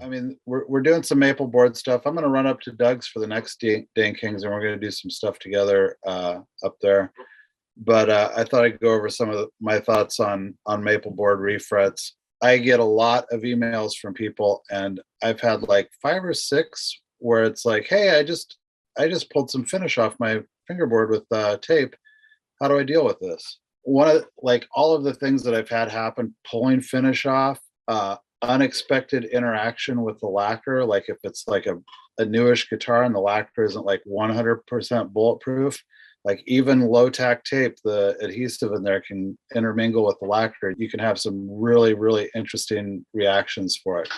I mean, we're doing some maple board stuff. I'm going to run up to Doug's for the next Dane Kings, and we're going to do some stuff together up there. But I thought I'd go over some of my thoughts on maple board refrets. I get a lot of emails from people, and I've had like 5 or 6 where it's like, "Hey, I just pulled some finish off my fingerboard with tape. How do I deal with this?" One of like all of the things that I've had happen: pulling finish off, unexpected interaction with the lacquer. Like if it's like a newish guitar and the lacquer isn't like 100% bulletproof, like even low tack tape, the adhesive in there can intermingle with the lacquer. You can have some really, really interesting reactions for it.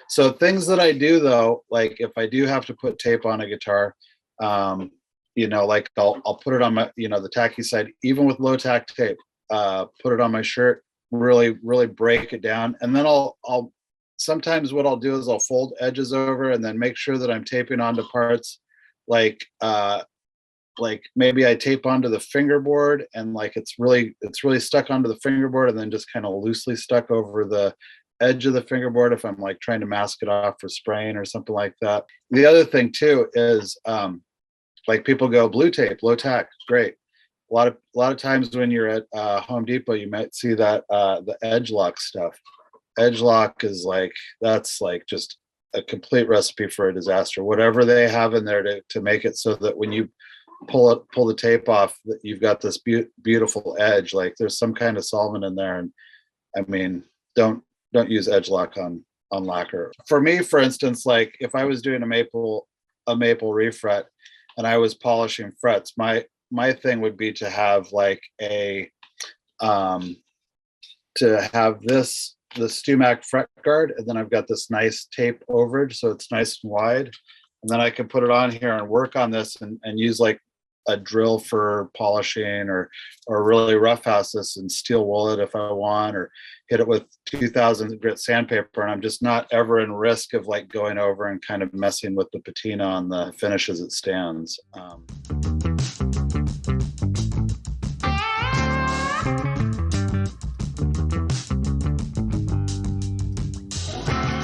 So things that I do though, like if I do have to put tape on a guitar, like I'll put it on my, the tacky side, even with low tack tape, put it on my shirt, really, really break it down. And then I'll sometimes what I'll do is I'll fold edges over and then make sure that I'm taping onto parts like maybe I tape onto the fingerboard and like it's really stuck onto the fingerboard, and then just kind of loosely stuck over the edge of the fingerboard if I'm like trying to mask it off for spraying or something like that. The other thing too is like people go, blue tape, low tack, great. A lot of times when you're at Home Depot, you might see that the edge lock stuff. Edge lock is like, that's like just a complete recipe for a disaster. Whatever they have in there to make it so that when you pull the tape off, that you've got this beautiful edge. Like there's some kind of solvent in there, and I mean, don't use edge lock on lacquer. For me, for instance, like if I was doing a maple refret and I was polishing frets, my thing would be to have like the StewMac fret guard, and then I've got this nice tape overage, so it's nice and wide, and then I can put it on here and work on this and use like a drill for polishing, or really roughhouse this and steel wool it if I want, or hit it with 2000 grit sandpaper, and I'm just not ever in risk of like going over and kind of messing with the patina on the finish as it stands.